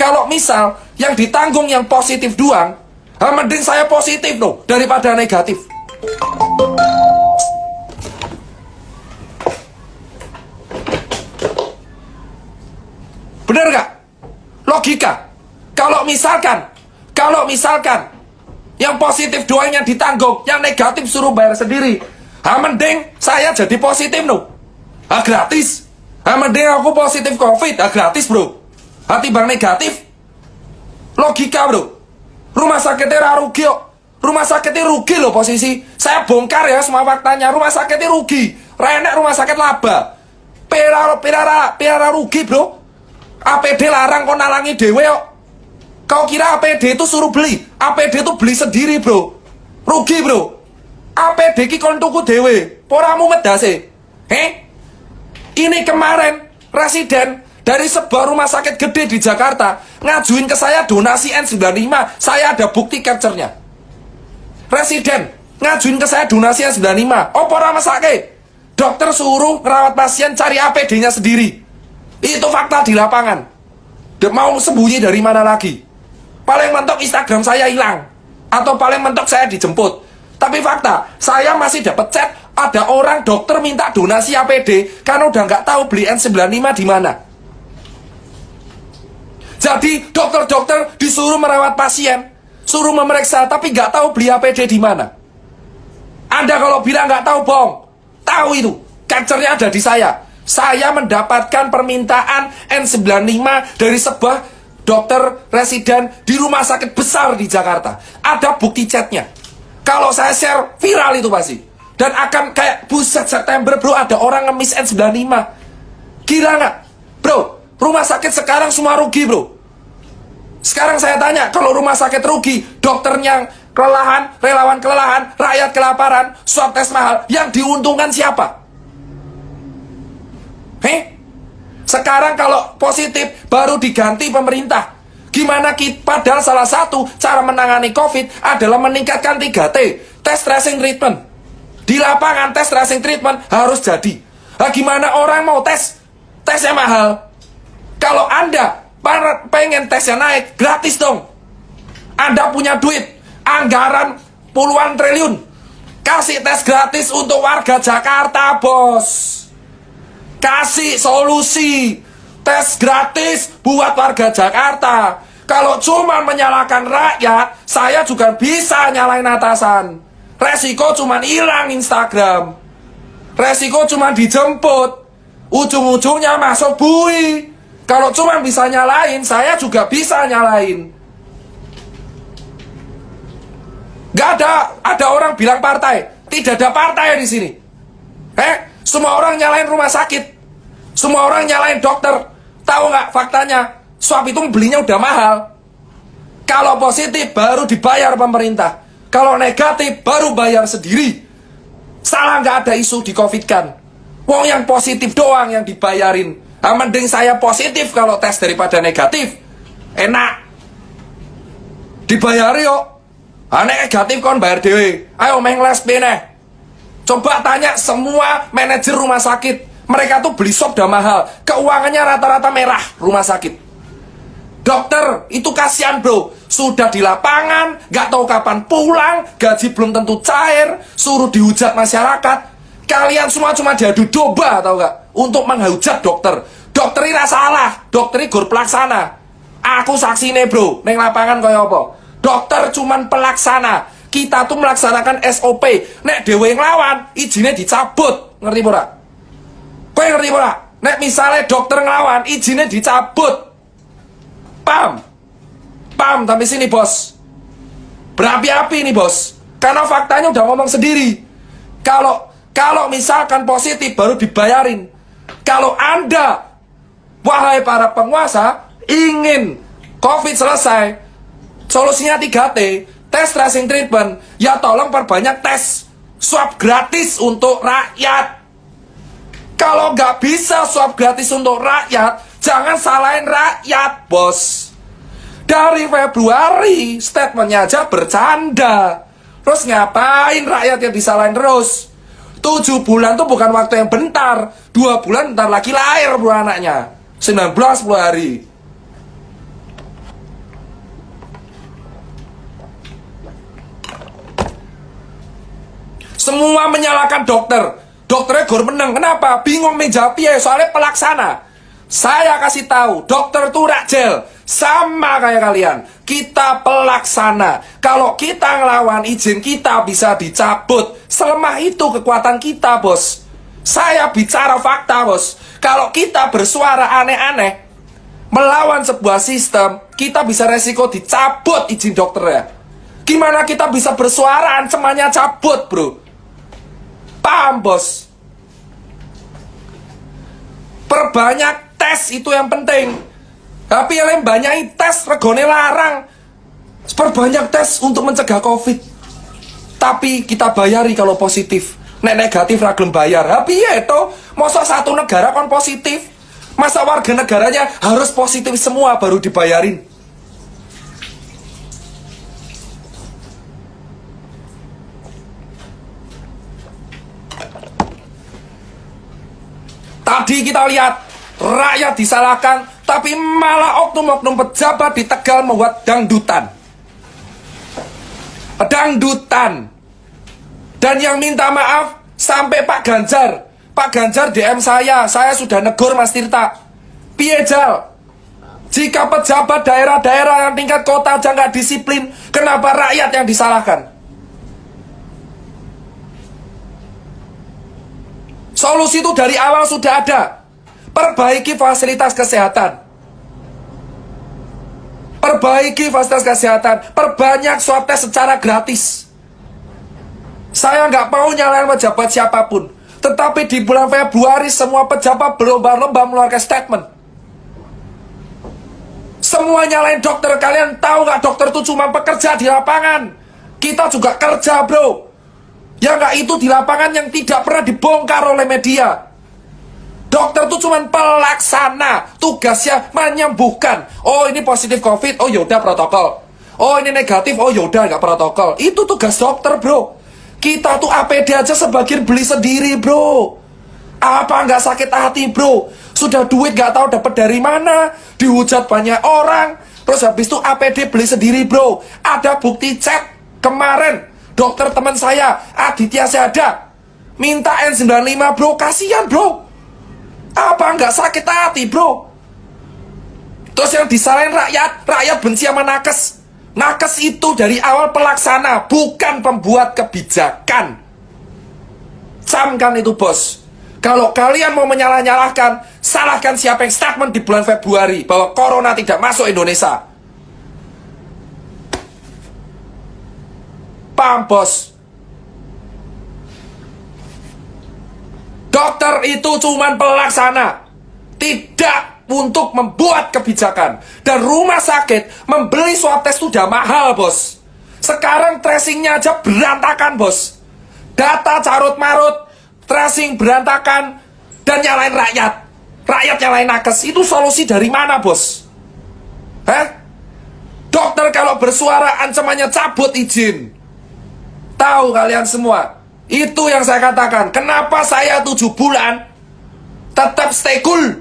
Kalau misal yang ditanggung yang positif doang, mending saya positif loh daripada negatif. Bener gak? Logika. Kalau misalkan yang positif doang yang ditanggung, yang negatif suruh bayar sendiri, mending saya jadi positif loh. Gratis. Mending aku positif COVID, gratis bro. Timbang negatif. Logika bro. Rumah sakitnya rugi kok. Rumah sakitnya rugi loh posisi. Saya bongkar ya semua faktanya. Rumah sakitnya rugi. Renek rumah sakit laba. Pira rugi bro. APD larang kok nalangi dewe kok. Kau kira APD itu suruh beli? APD itu beli sendiri bro. Rugi bro. APD ki kon tuku dewe. Poramu medase. Ini kemarin residen dari sebuah rumah sakit gede di Jakarta ngajuin ke saya donasi N95. Saya ada bukti capture-nya. Residen ngajuin ke saya donasi N95. Apa ora mesake? Dokter suruh merawat pasien cari APD-nya sendiri. Itu fakta di lapangan. Mau sembunyi dari mana lagi? Paling mentok Instagram saya hilang, atau paling mentok saya dijemput. Tapi fakta, saya masih dapat chat ada orang dokter minta donasi APD karena udah nggak tahu beli N95 di mana. Jadi dokter-dokter disuruh merawat pasien, suruh memeriksa, tapi nggak tahu beli APD di mana. Anda kalau bilang nggak tahu, bohong. Tahu itu, capture-nya ada di saya. Saya mendapatkan permintaan N95 dari sebuah dokter residen di rumah sakit besar di Jakarta. Ada bukti chatnya. Kalau saya share, viral itu pasti. Dan akan kayak, buset September bro, ada orang ngemis N95. Gila nggak? Bro, rumah sakit sekarang semua rugi bro. Sekarang saya tanya, kalau rumah sakit rugi, dokternya kelelahan, relawan kelelahan, rakyat kelaparan, swab tes mahal, yang diuntungkan siapa? Sekarang kalau positif baru diganti pemerintah. Gimana padahal salah satu cara menangani COVID adalah meningkatkan 3T, tes tracing treatment. Di lapangan tes tracing treatment harus jadi. Gimana orang mau tesnya mahal? Kalau Anda pengen tesnya naik, gratis dong. Anda punya duit, anggaran puluhan triliun, kasih tes gratis untuk warga Jakarta bos. Kasih solusi tes gratis buat warga Jakarta. Kalau cuma menyalahkan rakyat, saya juga bisa nyalain atasan. Resiko cuma hilang Instagram. Resiko cuma dijemput. Ujung-ujungnya masuk bui. Kalau cuma bisa nyalain, saya juga bisa nyalain. Gak ada orang bilang partai. Tidak ada partai di sini. Semua orang nyalain rumah sakit. Semua orang nyalain dokter. Tahu nggak faktanya? Swab itu belinya udah mahal. Kalau positif baru dibayar pemerintah. Kalau negatif baru bayar sendiri. Salah nggak ada isu di COVID kan. Wong yang positif doang yang dibayarin. Mending saya positif kalau tes daripada negatif. Enak. Dibayar yuk. Negatif kon bayar dewe. Ayo main les beneh. Coba tanya semua manajer rumah sakit. Mereka tuh beli swab udah mahal. Keuangannya rata-rata merah rumah sakit. Dokter itu kasihan bro. Sudah di lapangan, gak tahu kapan pulang, gaji belum tentu cair, suruh dihujat masyarakat. Kalian semua cuma diadu domba tau gak? Untuk menghujat dokter. Dokter ini salah. Dokter ini gur pelaksana. Aku saksi nih bro. Neng lapangan kaya apa? Dokter cuman pelaksana. Kita tuh melaksanakan SOP. Nek dewe ngelawan, izinnya dicabut. Ngerti pura? Kowe ngerti pura? Nek misalnya dokter ngelawan, izinnya dicabut. Paham? Paham sampai sini bos? Berapi-api nih bos. Karena faktanya udah ngomong sendiri. Kalau misalkan positif baru dibayarin. Kalau Anda, wahai para penguasa, ingin COVID selesai, solusinya 3T, tes tracing treatment, ya tolong perbanyak tes swab gratis untuk rakyat. Kalau nggak bisa swab gratis untuk rakyat, jangan salahin rakyat, bos. Dari Februari, statementnya aja bercanda. Terus ngapain rakyat yang disalahin terus? 7 bulan tuh bukan waktu yang bentar. 2 bulan bentar lagi lahir bro anaknya. 19 10 hari. Semua menyalahkan dokter. Dokternya gor meneng. Kenapa? Bingung menjawab ya, soalnya pelaksana. Saya kasih tahu, dokter tuh rakjel. Sama kayak kalian. Kita pelaksana. Kalau kita ngelawan izin kita bisa dicabut. Selemah itu kekuatan kita, bos. Saya bicara fakta, bos. Kalau kita bersuara aneh-aneh melawan sebuah sistem, kita bisa resiko dicabut izin dokternya. Gimana kita bisa bersuara ancamannya cabut, bro? Paham, bos? Perbanyak tes itu yang penting. Tapi yang banyak tes regone larang. Perbanyak tes untuk mencegah COVID. Tapi kita bayari kalau positif. Nek negatif ragam bayar. Tapi ya itu, masa satu negara kon positif, masa warga negaranya harus positif semua baru dibayarin. Tadi kita lihat rakyat disalahkan, tapi malah oknum-oknum pejabat di Tegal membuat dangdutan. Dangdutan. Dan yang minta maaf sampai Pak Ganjar. Pak Ganjar DM saya sudah negur Mas Tirta. Piejal, jika pejabat daerah-daerah yang tingkat kota aja nggak disiplin, kenapa rakyat yang disalahkan? Solusi itu dari awal sudah ada. Perbaiki fasilitas kesehatan. Perbaiki fasilitas kesehatan. Perbanyak swab tes secara gratis. Saya nggak mau nyalain pejabat siapapun. Tetapi di bulan Februari semua pejabat berlomba-lomba mengeluarkan statement. Semua nyalain dokter. Kalian tahu nggak dokter itu cuma pekerja di lapangan. Kita juga kerja, bro. Ya nggak itu di lapangan yang tidak pernah dibongkar oleh media. Dokter itu cuma pelaksana. Tugasnya menyembuhkan. Oh ini positif COVID, oh yaudah protokol. Oh ini negatif, oh yaudah nggak protokol. Itu tugas dokter, bro. Kita tuh APD aja sebagian beli sendiri, bro. Apa nggak sakit hati, bro? Sudah duit nggak tahu dapat dari mana, dihujat banyak orang, terus habis itu APD beli sendiri, bro. Ada bukti chat kemarin, dokter teman saya Aditya Seada minta N95, bro. Kasihan, bro. Apa nggak sakit hati, bro? Terus yang disalahin rakyat benci sama nakes. Nakes itu dari awal pelaksana, bukan pembuat kebijakan. Camkan itu, bos. Kalau kalian mau menyalah-nyalahkan, salahkan siapa yang statement di bulan Februari bahwa corona tidak masuk Indonesia. Paham, bos? Dokter itu cuma pelaksana, tidak untuk membuat kebijakan. Dan rumah sakit membeli swab tes sudah mahal, bos. Sekarang tracingnya aja berantakan, bos. Data carut-marut, tracing berantakan, dan nyalain rakyat. Rakyat nyalain nakes. Itu solusi dari mana, bos? Hah? Dokter kalau bersuara ancamannya cabut izin. Tahu kalian semua. Itu yang saya katakan. Kenapa saya 7 bulan tetap stay cool.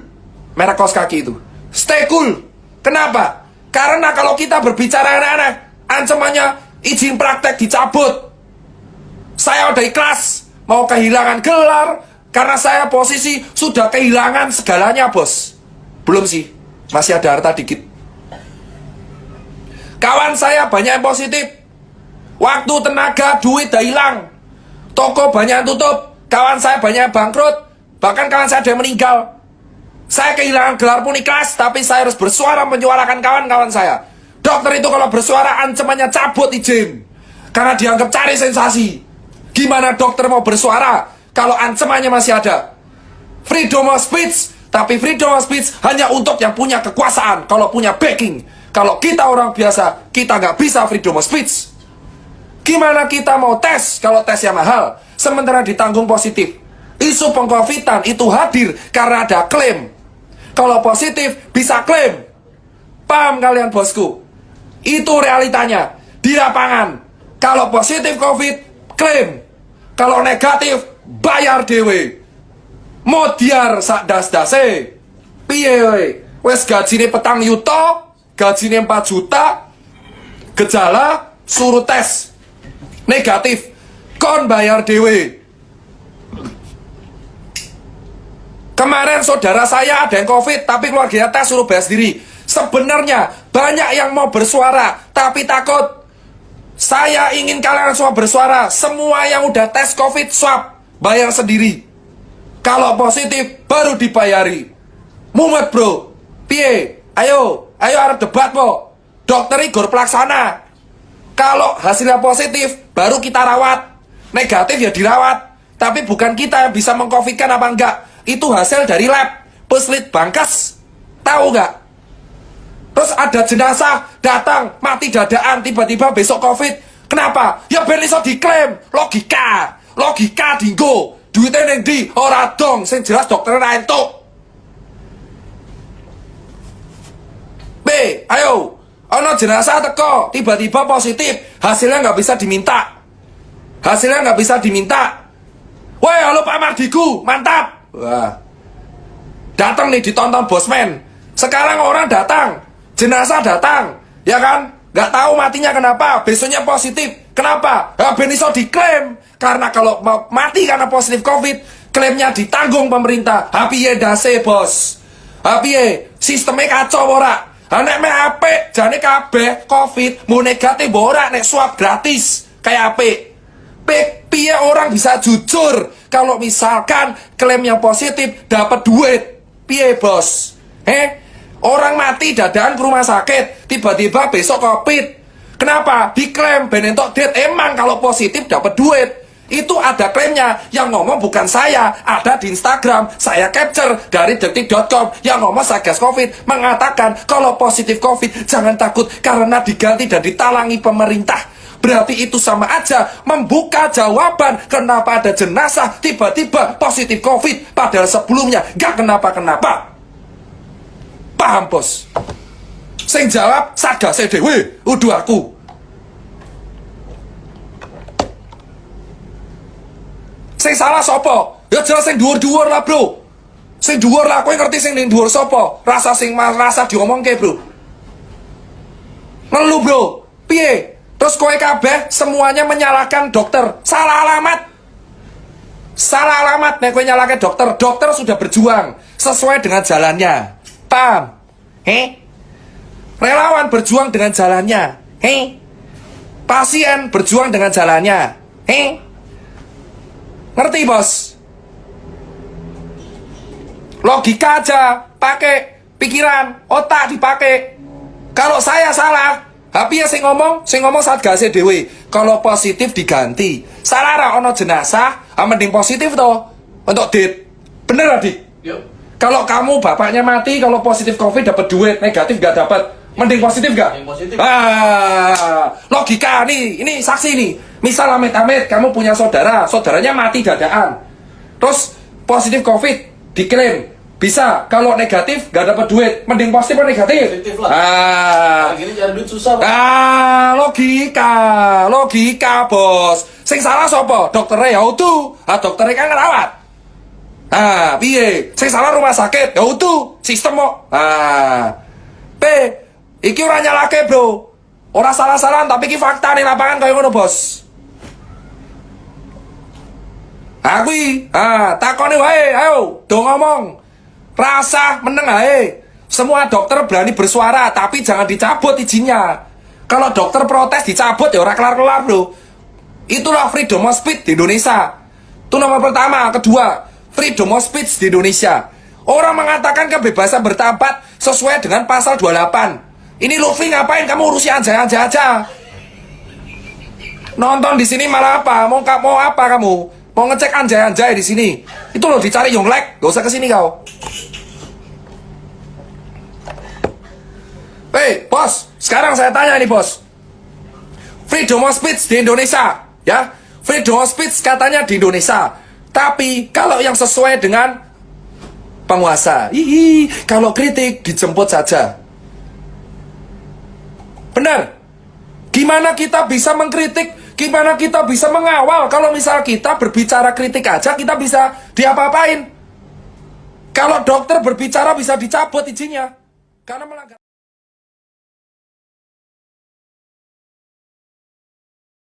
Merek kaos kaki itu. Stay cool. Kenapa? Karena kalau kita berbicara aneh-aneh, ancamannya izin praktek dicabut. Saya udah ikhlas mau kehilangan gelar karena saya posisi sudah kehilangan segalanya, bos. Belum sih, masih ada harta dikit. Kawan saya banyak yang positif. Waktu, tenaga, duit udah hilang. Toko banyak yang tutup. Kawan saya banyak yang bangkrut. Bahkan kawan saya ada yang meninggal. Saya kehilangan gelar pun ikhlas, tapi saya harus bersuara menyuarakan kawan-kawan saya. Dokter itu kalau bersuara ancamannya cabut izin. Karena dianggap cari sensasi. Gimana dokter mau bersuara kalau ancamannya masih ada? Freedom of speech, tapi freedom of speech hanya untuk yang punya kekuasaan. Kalau punya backing. Kalau kita orang biasa, kita nggak bisa freedom of speech. Gimana kita mau tes kalau tesnya mahal, sementara ditanggung positif? Isu pengcovidan itu hadir karena ada klaim. Kalau positif bisa klaim. Paham kalian, bosku? Itu realitanya di lapangan. Kalau positif COVID, klaim. Kalau negatif, bayar dewe. Modiar sak das-dase. Piye we? Wes gajine petang yuto, gajine 4 juta. Gejala suruh tes. Negatif. kon bayar dewe. Kemarin saudara saya ada yang COVID, tapi keluarganya tes suruh bayar sendiri. Sebenarnya banyak yang mau bersuara, tapi takut. Saya ingin kalian semua bersuara. Semua yang udah tes COVID swab, bayar sendiri. Kalau positif, baru dibayari. Mumet bro. Piye? Ayo arep debat po. Dokter Igor Pelaksana. Kalau hasilnya positif, baru kita rawat. Negatif ya dirawat. Tapi bukan kita yang bisa mengcovidkan apa enggak. Itu hasil dari lab. Puslit Bangkas. Tahu nggak? Terus ada jenazah datang mati dadaan tiba-tiba besok covid. Kenapa? Ya ben iso diklaim. Logika dinggo. Duitnya neng di ora dong. Sing jelas dokter ra entuk. B, ayo. Ono jenazah teko tiba-tiba positif. Hasilnya nggak bisa diminta. Woi, halo Pak Mardigu, mantap. Wah. Datang nih ditonton bosman. Sekarang orang datang, jenazah datang, ya kan? Gak tahu matinya kenapa, besoknya positif. Kenapa? Ya ben iso diklaim. Karena kalau mau mati karena positif COVID, klaimnya ditanggung pemerintah. Hapiye dase, Bos. Hapiye, sistemnya kacau ora. Nek me apik, jane kabeh COVID mau negatif ora nek swab gratis. Kayak apik. Piye orang bisa jujur kalau misalkan klaim yang positif dapat duit. Piye bos? Orang mati dadaan ke rumah sakit, tiba-tiba besok COVID. Kenapa? Diklaim ben entuk duit. Emang kalau positif dapat duit. Itu ada klaimnya. Yang ngomong bukan saya, ada di Instagram. Saya capture dari detik.com. Yang ngomong Satgas COVID mengatakan kalau positif COVID jangan takut karena diganti dan ditalangi pemerintah. Berarti itu sama aja membuka jawaban kenapa ada jenazah tiba-tiba positif COVID padahal sebelumnya gak kenapa-kenapa. Paham bos? Sing jawab Satgas dhewe, udu aku. Sing salah sopo? Ya jelas sing dhuwur-dhuwur lah bro. Sing dhuwur lah, kowe ngerti sing ning dhuwur sopo? Rasa diomongke bro. Ngelu bro, piye? Terus kowe kabeh semuanya menyalahkan dokter. Salah alamat nek kowe nyalahke dokter. Dokter sudah berjuang sesuai dengan jalannya. Paham? Relawan berjuang dengan jalannya. Pasien berjuang dengan jalannya. Ngerti bos? Logika aja, pakai pikiran, otak dipakai. Kalau saya salah, tapi ya sing ngomong Satgas dhewe. Kalau positif diganti. Salah ra ono jenazah, mending positif toh. Untuk dit. Bener adik? Yuk. Kalau kamu bapaknya mati, kalau positif COVID dapat duit, negatif gak dapat. Mending positif gak? Mending positif. Logika nih, ini saksi nih. Misal amit-amit kamu punya saudaranya mati dadaan. Terus positif COVID diklaim. Bisa, kalau negatif gak dapat duit, mending positif atau negatif? Positif lah. Gini cari duit susah. Logika bos. Sing salah sopo? Dokternya ya utuh. Dokternya kan ngerawat. Piye? Sing salah rumah sakit, ya utuh. Sistem kok. Iki ora nyalake bro. Ora salah-salahan tapi iki fakta nih lapangan kaya ngono bos. Takoni wae, ayo, do ngomong. Rasa meneng ae. Semua dokter berani bersuara, tapi jangan dicabut izinnya. Kalau dokter protes dicabut ya ora kelar-kelar bro. Itulah freedom of speech di Indonesia. Itu nomor pertama. Kedua, freedom of speech di Indonesia. Orang mengatakan kebebasan berpendapat sesuai dengan pasal 28. Ini Luffy ngapain kamu urusi anjay-anjay aja? Nonton di sini malah apa? Mau apa kamu? Mau ngecek anjay-anjay di sini? Itu loh dicari Yonglek, gak usah kesini kau. Bos, sekarang saya tanya nih bos. Freedom of speech di Indonesia, ya? Freedom of speech katanya di Indonesia. Tapi kalau yang sesuai dengan penguasa, kalau kritik dijemput saja. Benar? Gimana kita bisa mengkritik? Gimana kita bisa mengawal? Kalau misal kita berbicara kritik aja, kita bisa diapa-apain. Kalau dokter berbicara bisa dicabut izinnya. Karena melanggar.